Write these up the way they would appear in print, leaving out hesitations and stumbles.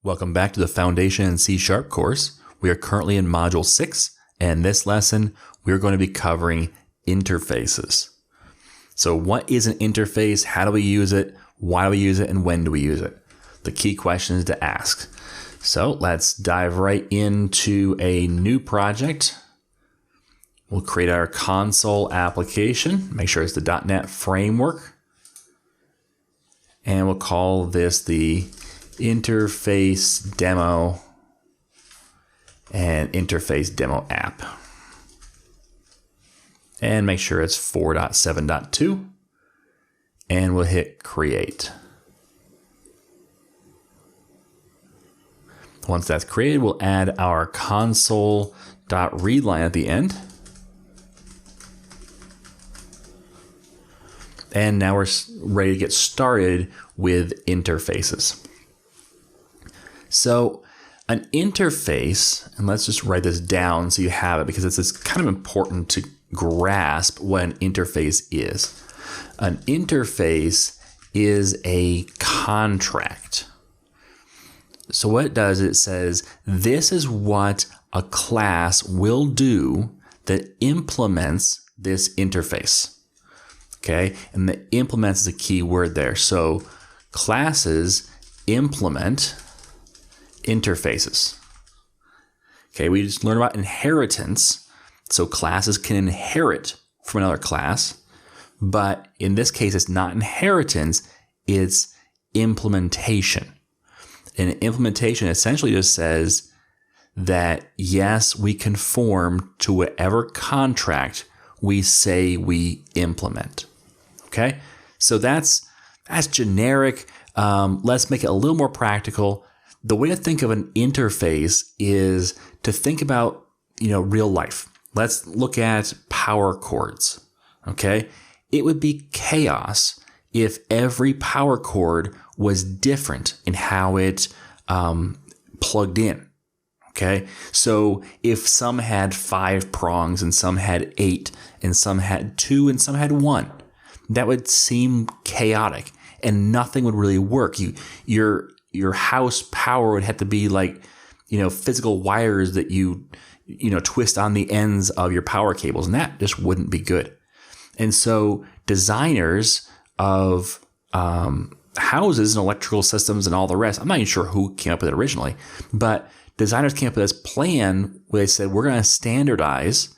Welcome back to the Foundation in C# course. We are currently in Module 6, and this lesson we're going to be covering interfaces. So what is an interface? How do we use it? Why do we use it? And when do we use it? The key questions to ask. So let's dive right into a new project. We'll create our console application. Make sure it's the .NET framework. And we'll call this the interface demo and interface demo app. And make sure it's 4.7.2. And we'll hit create. Once that's created, we'll add our console.readline at the end. And now we're ready to get started with interfaces. So an interface, and let's just write this down so you have it, because it's kind of important to grasp what an interface is. An interface is a contract. So what it does, it says, this is what a class will do that implements this interface. Okay, and the implements is a key word there. So classes implement interfaces. Okay, we just learned about inheritance. So classes can inherit from another class, but in this case, it's not inheritance, it's implementation. And implementation essentially just says that, yes, we conform to whatever contract we say we implement. Okay, so that's generic. Let's make it a little more practical. The way to think of an interface is to think about, real life. Let's look at power cords. Okay, it would be chaos if every power cord was different in how it plugged in. Okay, so if some had 5 prongs and some had 8 and some had 2 and some had 1, that would seem chaotic and nothing would really work. Your house power would have to be like, physical wires that you twist on the ends of your power cables, and that just wouldn't be good. And so designers of houses and electrical systems and all the rest, I'm not even sure who came up with it originally, but designers came up with this plan where they said, we're going to standardize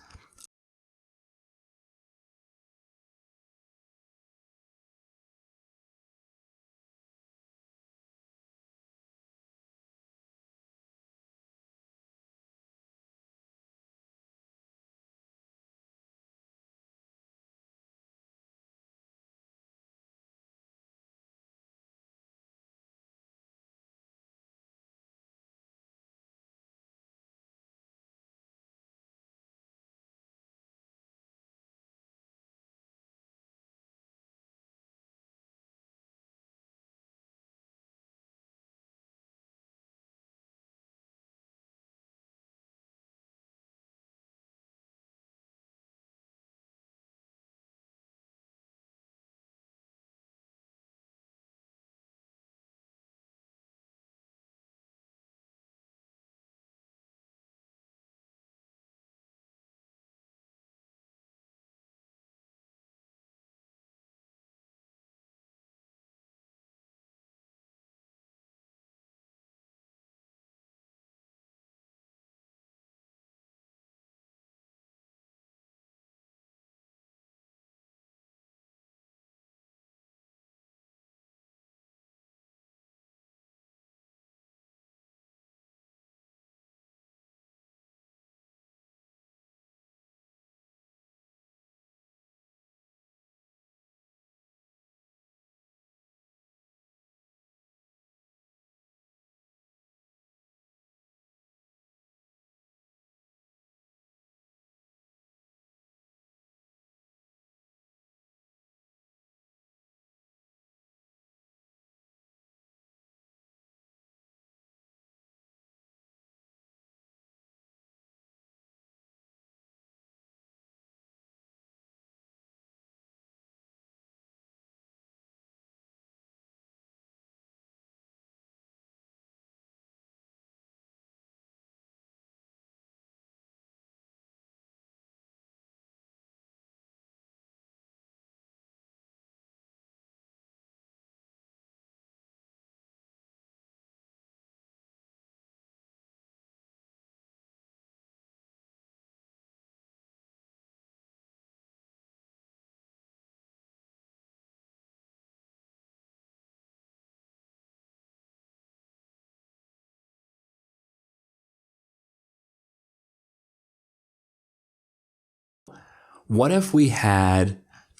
what if we had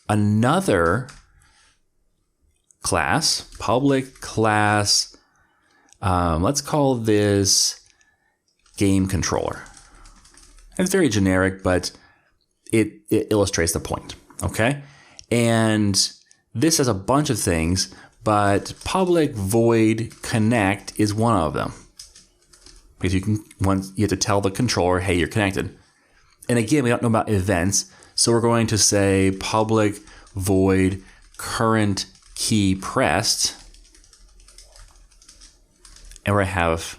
another class, public class, let's call this game controller. It's very generic, but it illustrates the point, okay? And this has a bunch of things, but public void connect is one of them. Because you have to tell the controller, hey, you're connected. And again, we don't know about events, so we're going to say public void current key pressed, and we're going to have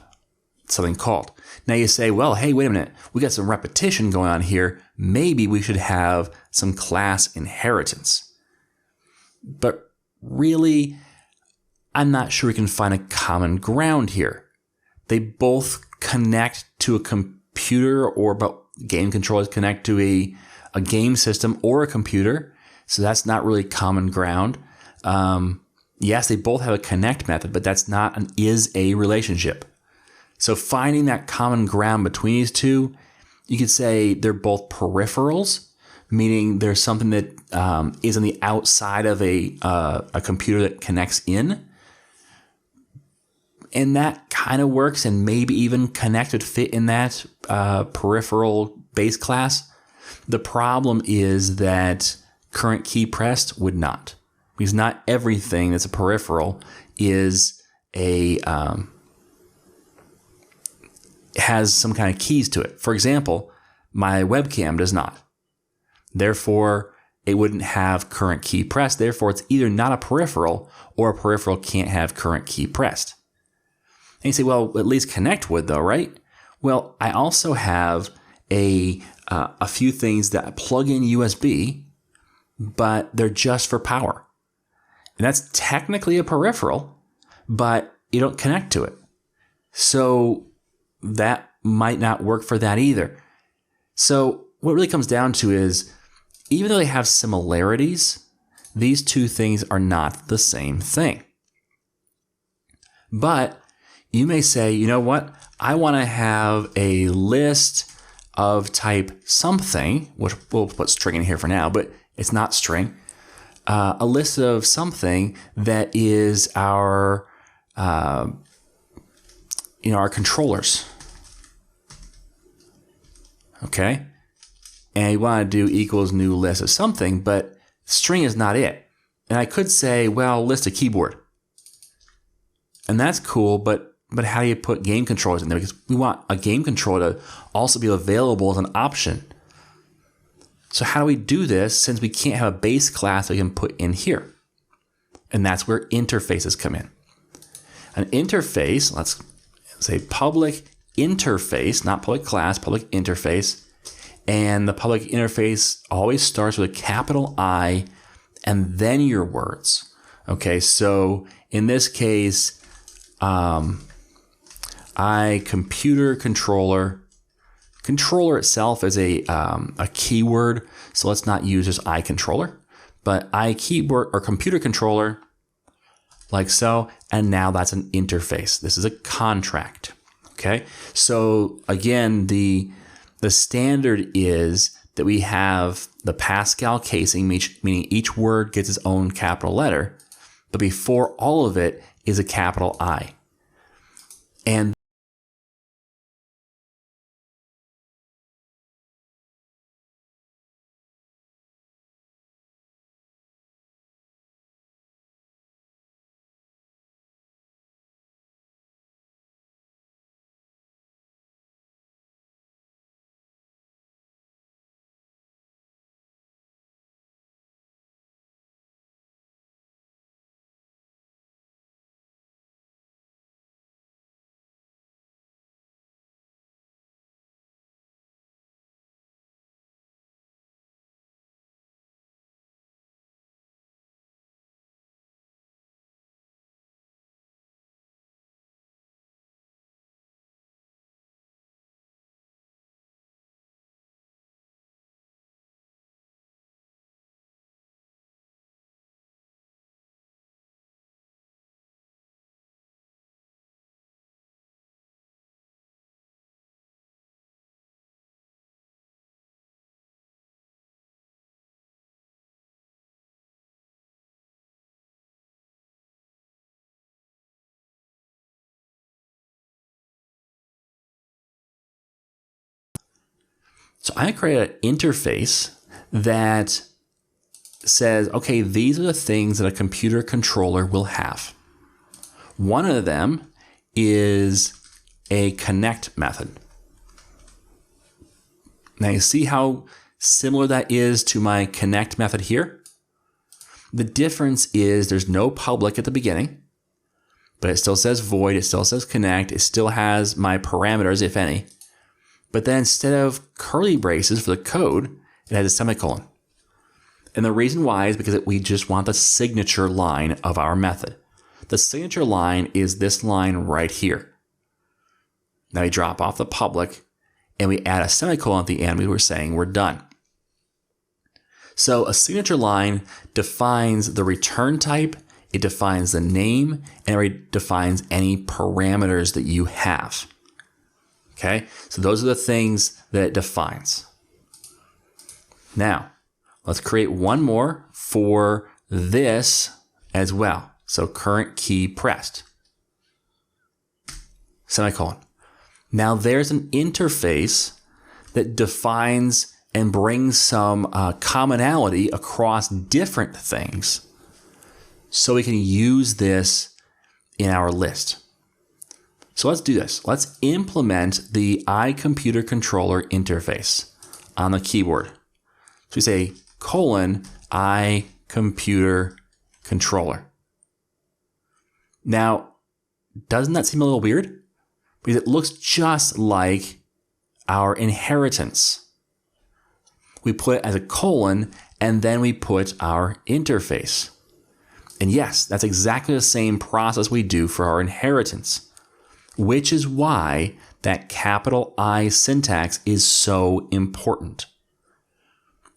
something called. Now you say, well, hey, wait a minute, we got some repetition going on here. Maybe we should have some class inheritance. But really, I'm not sure we can find a common ground here. They both connect to a computer, but game controllers connect to a game system or a computer. So that's not really common ground. Yes, they both have a connect method, but that's not an is-a relationship. So finding that common ground between these two, you could say they're both peripherals, meaning there's something that is on the outside of a computer that connects in. And that kind of works, and maybe even connect would fit in that peripheral base class. The problem is that current key pressed would not, because not everything that's a peripheral is has some kind of keys to it. For example, my webcam does not. Therefore, it wouldn't have current key pressed. Therefore, it's either not a peripheral or a peripheral can't have current key pressed. And you say, well, at least connect would though, right? Well, I also have a few things that plug in USB, but they're just for power. And that's technically a peripheral, but you don't connect to it. So that might not work for that either. So what it really comes down to is, even though they have similarities, these two things are not the same thing. But you may say, you know what? I want to have a list of type something, which we'll put string in here for now, but it's not string. A list of something that is our controllers. Okay? And you want to do equals new list of something, but string is not it. And I could say, well, list a keyboard. And that's cool, but how do you put game controllers in there? Because we want a game controller to also be available as an option. So how do we do this since we can't have a base class that we can put in here? And that's where interfaces come in. An interface, let's say public interface, not public class, public interface. And the public interface always starts with a capital I and then your words. Okay, so in this case, computer controller. Controller itself is a keyword, so let's not use just iController, but iKeyboard or computer controller, like so, and now that's an interface. This is a contract. Okay, so again, the standard is that we have the Pascal casing, meaning each word gets its own capital letter, but before all of it is a capital I. And So I create an interface that says, okay, these are the things that a computer controller will have. One of them is a connect method. Now you see how similar that is to my connect method here? The difference is there's no public at the beginning, but it still says void, it still says connect, it still has my parameters, if any. But then instead of curly braces for the code, it has a semicolon. And the reason why is because we just want the signature line of our method. The signature line is this line right here. Now we drop off the public and we add a semicolon at the end. We were saying we're done. So a signature line defines the return type, it defines the name, and it defines any parameters that you have. Okay, so those are the things that it defines. Now, let's create one more for this as well. So current key pressed. Semicolon. Now there's an interface that defines and brings some commonality across different things so we can use this in our list. So let's do this. Let's implement the iComputer controller interface on the keyboard. So we say iComputer controller. Now, doesn't that seem a little weird? Because it looks just like our inheritance. We put it as a colon, and then we put our interface. And yes, that's exactly the same process we do for our inheritance, which is why that capital I syntax is so important.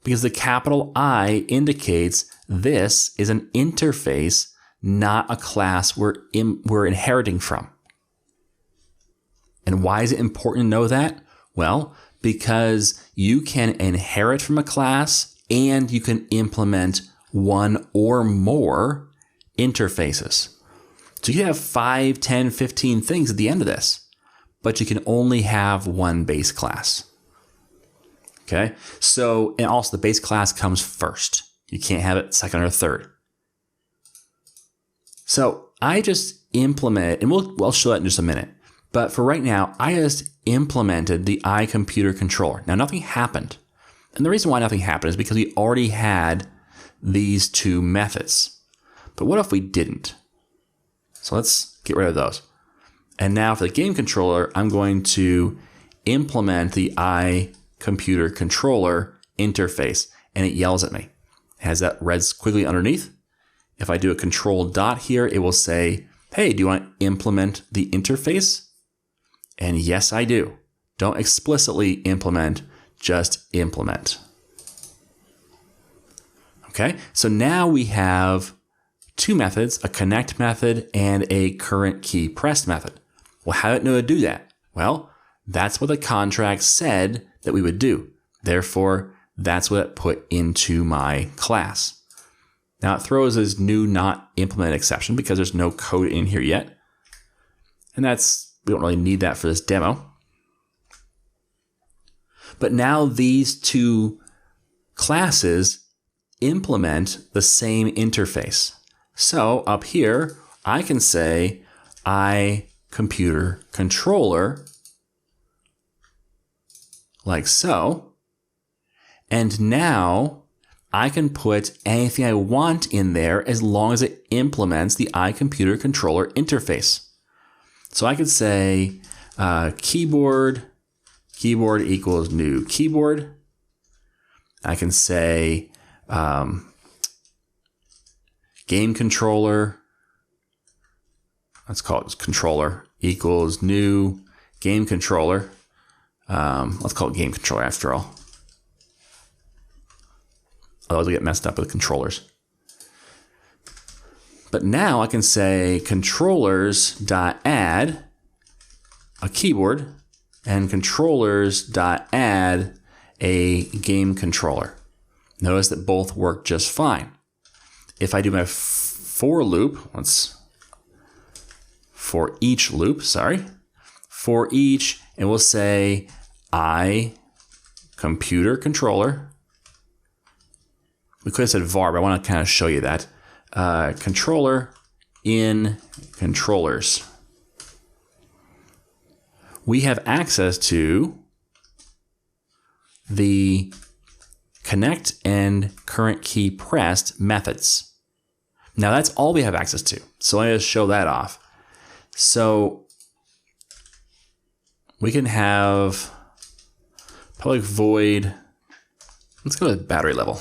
Because the capital I indicates this is an interface, not a class we're inheriting from. And why is it important to know that? Well, because you can inherit from a class and you can implement one or more interfaces. So you can have 5, 10, 15 things at the end of this, but you can only have one base class. Okay, so, and also the base class comes first. You can't have it second or third. So I just implemented, and we'll show that in just a minute. But for right now, I just implemented the iComputer controller. Now nothing happened. And the reason why nothing happened is because we already had these two methods. But what if we didn't? So let's get rid of those. And now for the game controller, I'm going to implement the iComputer controller interface, and it yells at me. It has that red squiggly underneath. If I do a control dot here, it will say, hey, do you want to implement the interface? And yes, I do. Don't explicitly implement, just implement. Okay, so now we have two methods, a connect method and a current key pressed method. Well, how did it know to do that? Well, that's what the contract said that we would do. Therefore, that's what it put into my class. Now it throws this new not implemented exception because there's no code in here yet. And we don't really need that for this demo. But now these two classes implement the same interface. So up here, I can say iComputer controller like so. And now I can put anything I want in there as long as it implements the iComputer controller interface. So I could say keyboard equals new keyboard. I can say game controller, let's call it controller, equals new game controller. Let's call it game controller after all. Otherwise we get messed up with controllers. But now I can say controllers.add a keyboard and controllers.add a game controller. Notice that both work just fine. If I do my for each loop, and we'll say computer controller. We could have said var, but I want to kind of show you that. Controller in controllers. We have access to the connect and current key pressed methods. Now that's all we have access to. So let me just show that off. So we can have public void. Let's go with battery level.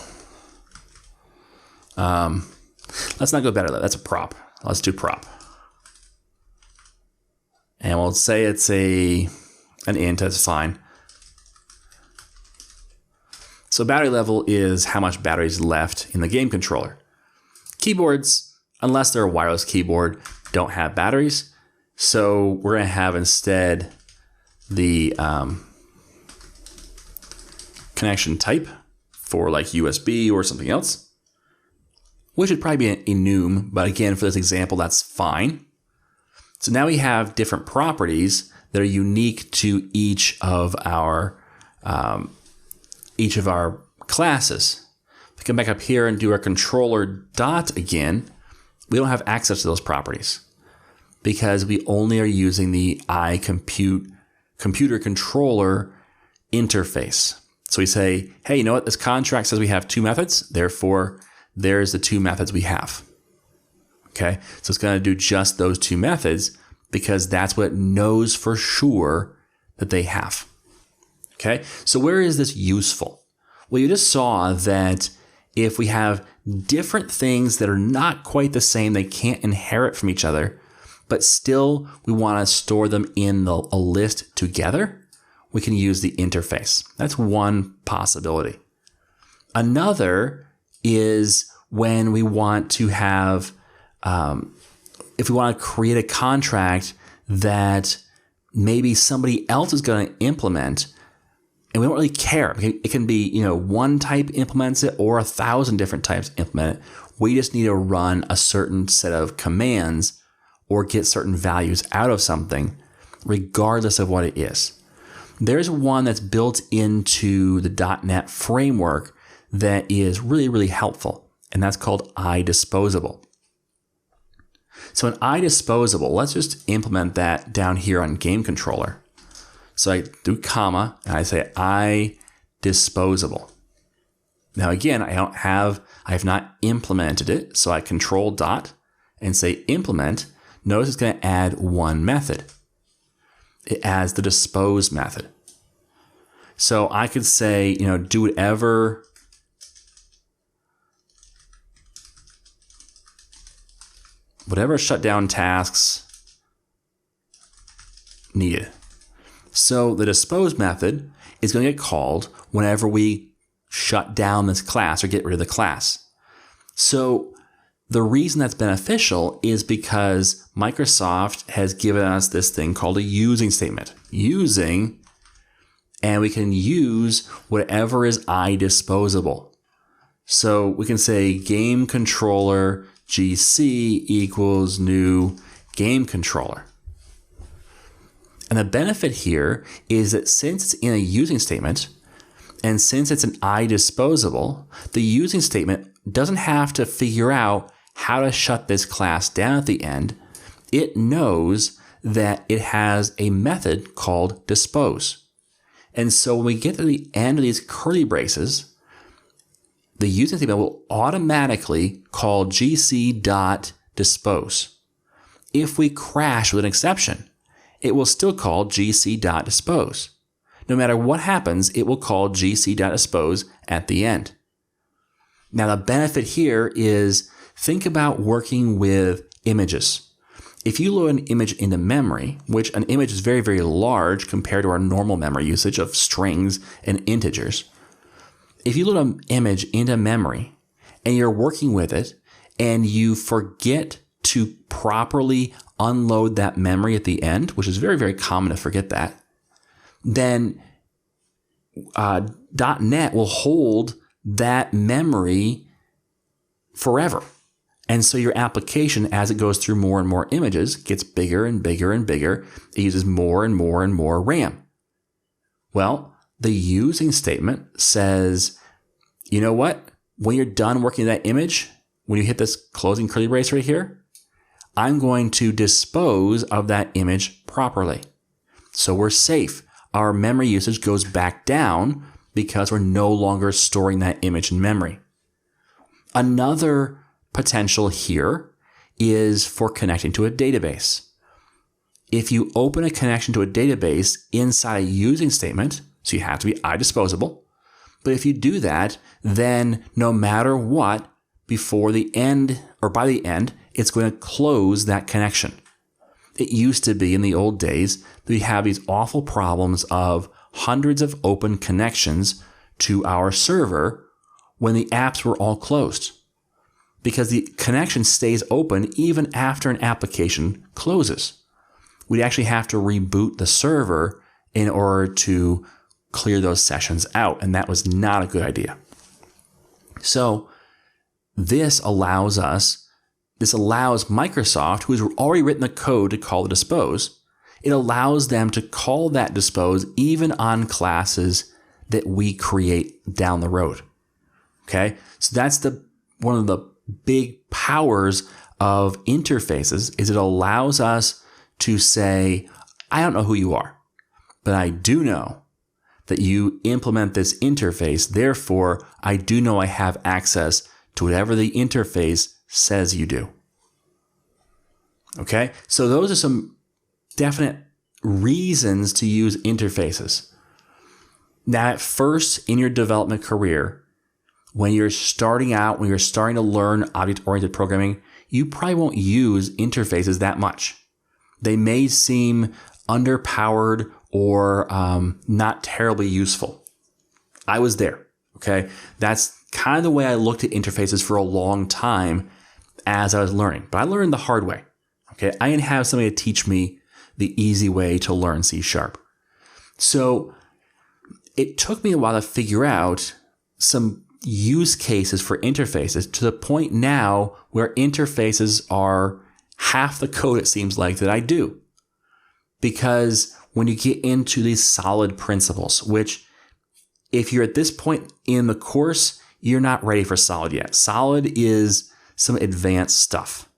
Let's not go battery level. That's a prop. Let's do prop. And we'll say it's an int. That's fine. So battery level is how much battery is left in the game controller. Keyboards, unless they're a wireless keyboard, don't have batteries. So we're going to have instead the connection type for like USB or something else, which would probably be an enum. But again, for this example, that's fine. So now we have different properties that are unique to each of our classes. If we come back up here and do our controller dot again, we don't have access to those properties because we only are using the computer controller interface. So we say, hey, you know what? This contract says we have two methods. Therefore, there's the two methods we have. Okay, so it's going to do just those two methods because that's what it knows for sure that they have. Okay, so where is this useful? Well, you just saw that if we have different things that are not quite the same, they can't inherit from each other, but still we want to store them in a list together, we can use the interface. That's one possibility. Another is when we want to have if we want to create a contract that maybe somebody else is going to implement, and we don't really care. It can be, one type implements it or 1,000 different types implement it. We just need to run a certain set of commands or get certain values out of something, regardless of what it is. There's one that's built into the .NET framework that is really, really helpful, and that's called iDisposable. So an iDisposable, let's just implement that down here on game controller. So I do comma and I say iDisposable. Now again, I have not implemented it. So I control dot and say implement. Notice it's going to add one method. It adds the dispose method. So I could say, do whatever shutdown tasks needed. So the dispose method is going to get called whenever we shut down this class or get rid of the class. So the reason that's beneficial is because Microsoft has given us this thing called a using statement. Using, and we can use whatever is iDisposable. So we can say game controller GC equals new game controller. And the benefit here is that since it's in a using statement, and since it's an iDisposable, the using statement doesn't have to figure out how to shut this class down at the end. It knows that it has a method called dispose. And so when we get to the end of these curly braces, the using statement will automatically call gc.dispose. If we crash with an exception, it will still call gc.dispose. No matter what happens, it will call gc.dispose at the end. Now, the benefit here is think about working with images. If you load an image into memory, which an image is very, very large compared to our normal memory usage of strings and integers, if you load an image into memory and you're working with it and you forget to properly unload that memory at the end, which is very, very common to forget that, then .NET will hold that memory forever. And so your application, as it goes through more and more images, gets bigger and bigger and bigger. It uses more and more and more RAM. Well, the using statement says, you know what? When you're done working that image, when you hit this closing curly brace right here, I'm going to dispose of that image properly. So we're safe. Our memory usage goes back down because we're no longer storing that image in memory. Another potential here is for connecting to a database. If you open a connection to a database inside a using statement, so you have to be iDisposable, but if you do that, then no matter what, before the end or by the end, it's going to close that connection. It used to be in the old days that we have these awful problems of hundreds of open connections to our server when the apps were all closed, because the connection stays open even after an application closes. We'd actually have to reboot the server in order to clear those sessions out, and that was not a good idea. So this allows Microsoft, who's already written the code to call the dispose, it allows them to call that dispose even on classes that we create down the road. Okay, so that's one of the big powers of interfaces, is it allows us to say, I don't know who you are, but I do know that you implement this interface. Therefore, I do know I have access to whatever the interface says you do. Okay, so those are some definite reasons to use interfaces. Now, at first in your development career, when you're starting out, when you're starting to learn object-oriented programming, you probably won't use interfaces that much. They may seem underpowered or not terribly useful. I was there, okay? That's kind of the way I looked at interfaces for a long time as I was learning. But I learned the hard way, okay? I didn't have somebody to teach me the easy way to learn C#. So it took me a while to figure out some use cases for interfaces, to the point now where interfaces are half the code, it seems like, that I do. Because when you get into these solid principles, which if you're at this point in the course, you're not ready for solid yet. Solid is some advanced stuff.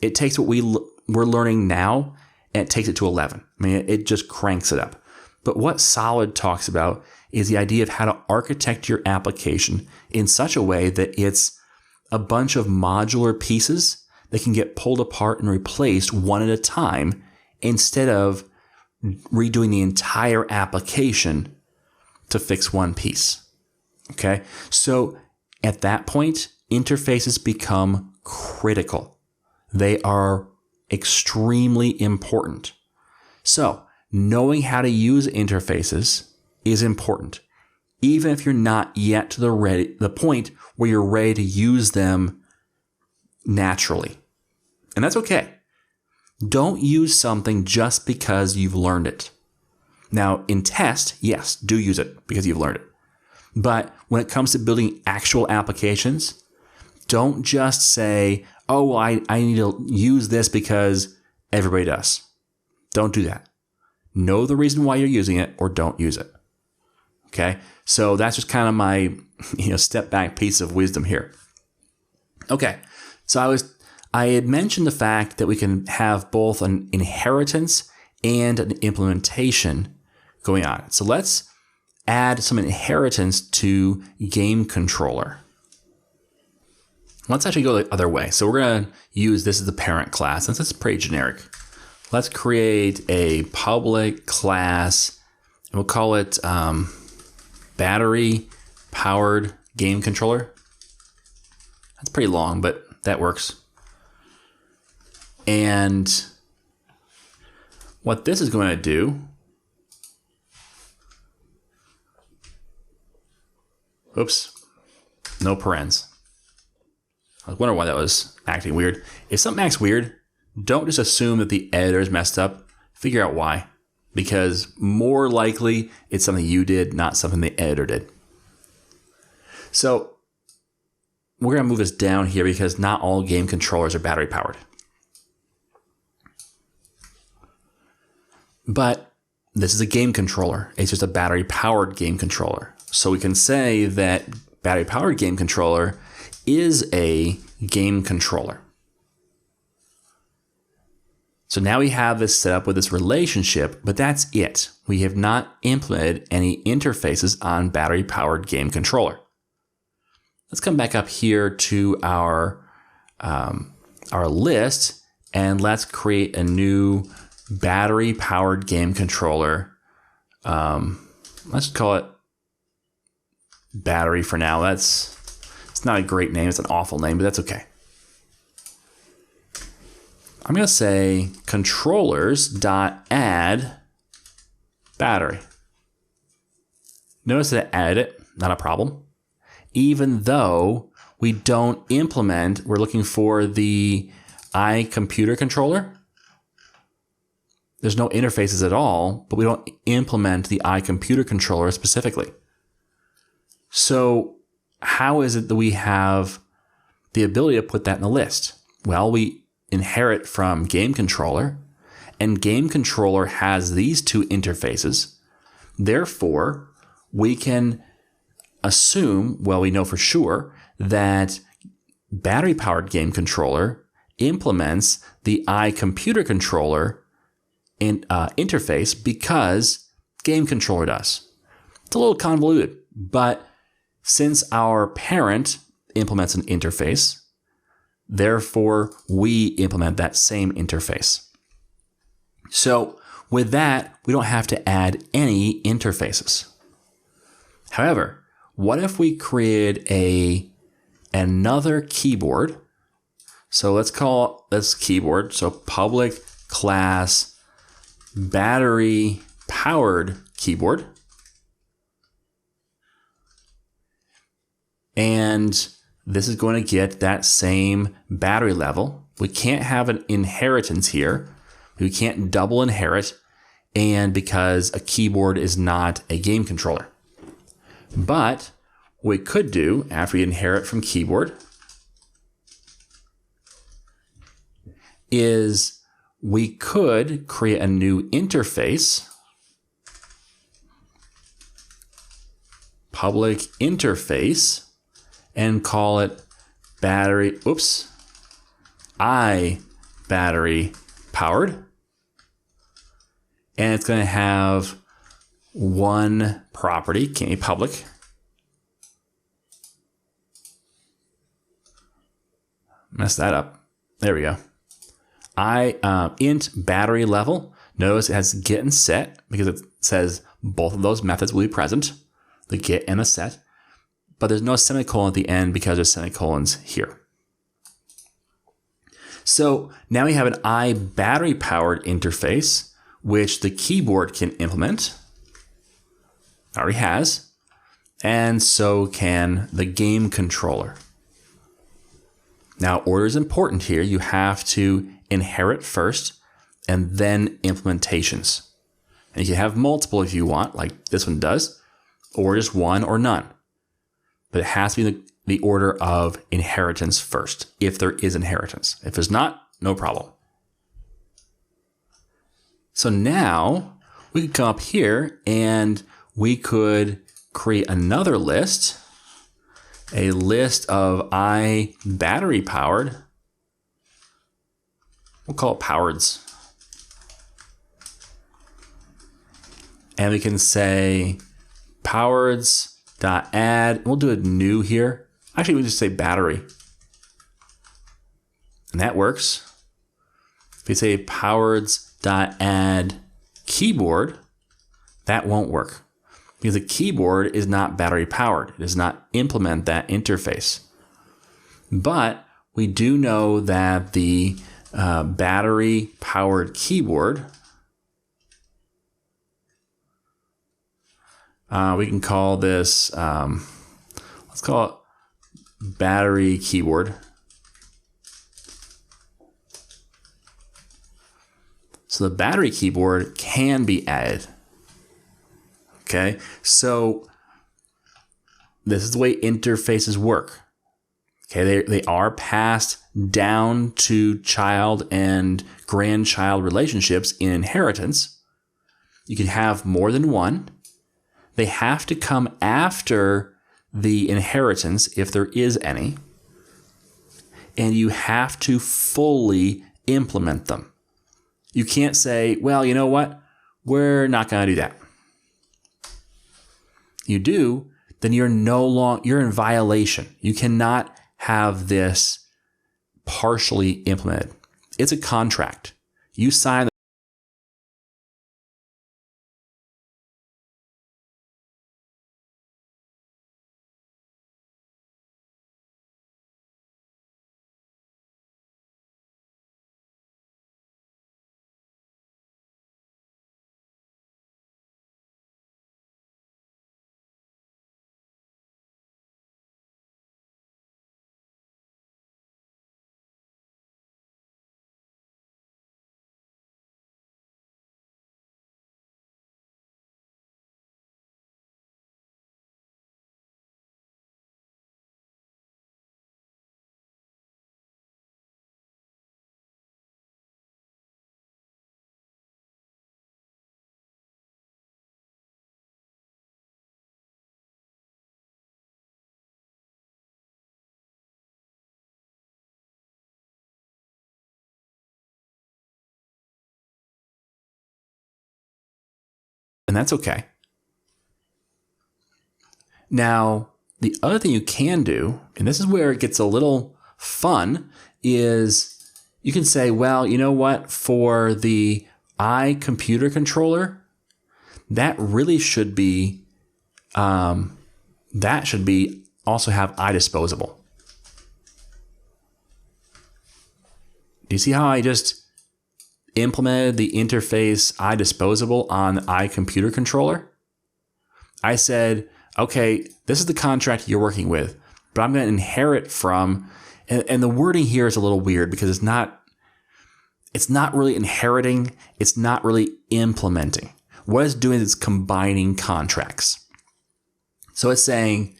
It takes what we're learning now and it takes it to 11. I mean, it just cranks it up. But what solid talks about is the idea of how to architect your application in such a way that it's a bunch of modular pieces that can get pulled apart and replaced one at a time, instead of redoing the entire application to fix one piece. Okay, so at that point, interfaces become critical. They are extremely important. So knowing how to use interfaces is important, even if you're not yet to the point where you're ready to use them naturally. And that's okay. Don't use something just because you've learned it. Now, in test, yes, do use it because you've learned it. But when it comes to building actual applications, don't just say, oh, well, I need to use this because everybody does. Don't do that. Know the reason why you're using it, or don't use it. Okay? So that's just kind of my step back piece of wisdom here. Okay. So I had mentioned the fact that we can have both an inheritance and an implementation going on. So let's add some inheritance to game controller. Let's actually go the other way. So we're going to use this as the parent class, since it's pretty generic. Let's create a public class, and we'll call it battery powered game controller. That's pretty long, but that works. And what this is going to do, oops, no parens. I was wondering why that was acting weird. If something acts weird, don't just assume that the editor is messed up. Figure out why, because more likely it's something you did, not something the editor did. So we're going to move this down here because not all game controllers are battery powered. But this is a game controller. It's just a battery-powered game controller. So we can say that battery-powered game controller is a game controller. So now we have this set up with this relationship, but that's it. We have not implemented any interfaces on battery-powered game controller. Let's come back up here to our list, and let's create a new battery-powered game controller. Let's call it battery for now. It's not a great name. It's an awful name, but that's okay. I'm going to say controllers.add battery. Notice that I added it, not a problem. Even though we don't implement, we're looking for the iComputer controller. There's no interfaces at all, but we don't implement the iComputer controller specifically. So how is it that we have the ability to put that in the list? Well, we inherit from game controller, and game controller has these two interfaces. Therefore, we can assume, well, we know for sure that battery-powered game controller implements the iComputer controller interface because game controller does. It's a little convoluted, but since our parent implements an interface, therefore we implement that same interface. So with that, we don't have to add any interfaces. However, what if we created another keyboard? So let's call this keyboard, so public class battery powered keyboard. And this is going to get that same battery level. We can't have an inheritance here. We can't double inherit, and because a keyboard is not a game controller. But what we could do after we inherit from keyboard is we could create a new interface, public interface, and call it battery powered. And it's going to have one property, can't be public. Messed that up. There we go. Int battery level. Notice it has get and set because it says both of those methods will be present, the get and the set. But there's no semicolon at the end because there's semicolons here. So now we have an iBattery powered interface, which the keyboard can implement. It already has. And so can the game controller. Now, order is important here. You have to inherit first and then implementations. And you can have multiple if you want, like this one does, or just one or none. But it has to be the order of inheritance first, if there is inheritance. If there's not, no problem. So now we could come up here and we could create another list, a list of iBattery powered. We'll call it powereds. And we can say powereds.add. We'll do a new here. Actually, we just say battery. And that works. If we say powereds.add keyboard, that won't work because the keyboard is not battery powered. It does not implement that interface. But we do know that the battery powered keyboard, we can call this, let's call it battery keyboard. So the battery keyboard can be added. Okay, so this is the way interfaces work. Okay, they are passed down to child and grandchild relationships in inheritance. You can have more than one. They have to come after the inheritance, if there is any. And you have to fully implement them. You can't say, well, you know what? We're not going to do that. You do, then you're in violation. You cannot have this partially implemented. It's a contract. You sign. And that's okay. Now, the other thing you can do, and this is where it gets a little fun, is you can say, well, you know what? For the computer controller, that really should be, also have disposable. Do you see how I just implemented the interface disposable on the computer controller? I said, okay, this is the contract you're working with, but I'm going to inherit from, and the wording here is a little weird because it's not really inheriting. It's not really implementing. What it's doing is combining contracts. So it's saying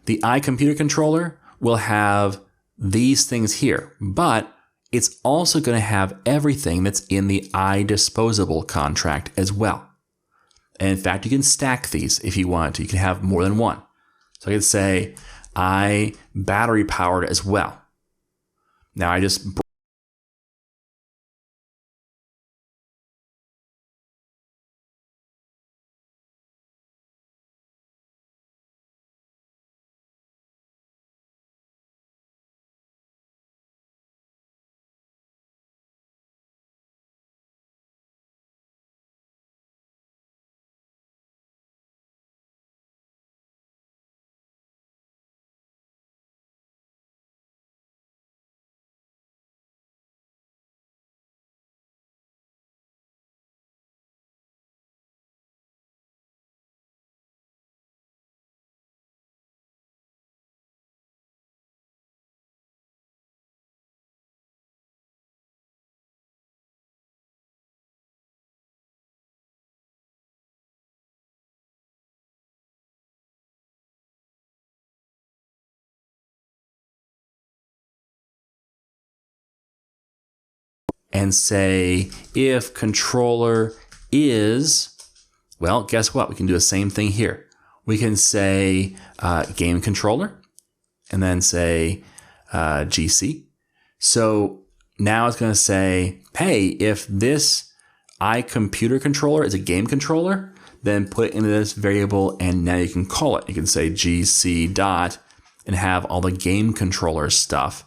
the computer controller will have these things here, but it's also going to have everything that's in the disposable contract as well. And in fact, you can stack these if you want to. You can have more than one. So I could say battery powered as well. Now I just and say if controller is, well, guess what? We can do the same thing here. We can say game controller and then say GC. So now it's going to say, hey, if this computer controller is a game controller, then put it into this variable and now you can call it. You can say GC dot and have all the game controller stuff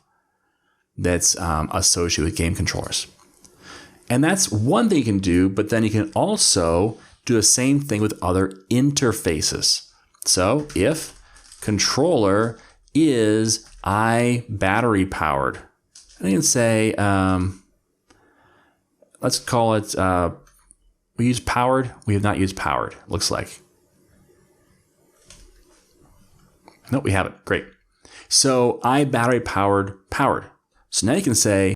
that's associated with game controllers. And that's one thing you can do, but then you can also do the same thing with other interfaces. So if controller is battery powered, and you can say, let's call it, we use powered. We have not used powered, looks like. No, we haven't. Great. So battery powered. So now you can say,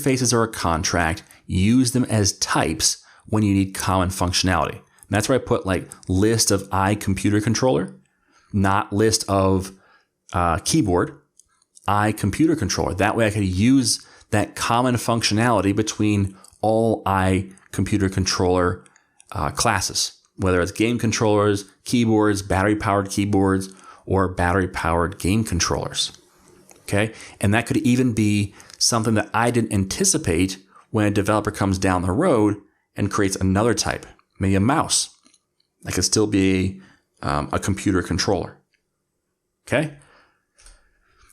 interfaces or a contract, use them as types when you need common functionality. And that's where I put like list of computer controller, not list of keyboard, computer controller. That way I could use that common functionality between all computer controller classes, whether it's game controllers, keyboards, battery-powered keyboards, or battery-powered game controllers. Okay, and that could even be something that I didn't anticipate when a developer comes down the road and creates another type, maybe a mouse. That could still be a computer controller. Okay,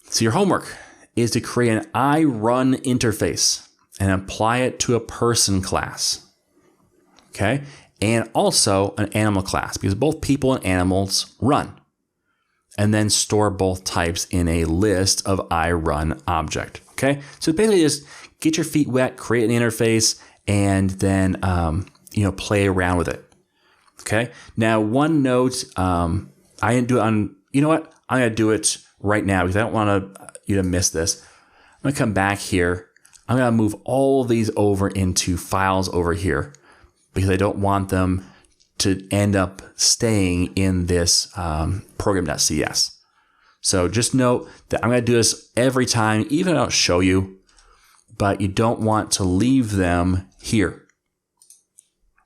so your homework is to create an iRun interface and apply it to a person class. Okay, and also an animal class, because both people and animals run. And then store both types in a list of iRun object. Okay, so basically just get your feet wet, create an interface, and then play around with it. Okay, now one note, I didn't do it on. You know what? I'm gonna do it right now because I don't want you to miss this. I'm gonna come back here. I'm gonna move all of these over into files over here because I don't want them to end up staying in this program.cs. So just note that I'm going to do this every time, even if I don't show you, but you don't want to leave them here.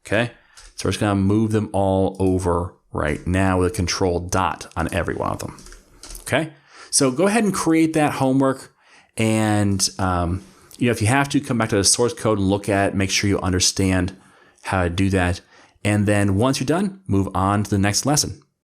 Okay, so we're just going to move them all over right now with a control dot on every one of them. Okay, so go ahead and create that homework, and if you have to, come back to the source code and look at it, make sure you understand how to do that. And then once you're done, move on to the next lesson.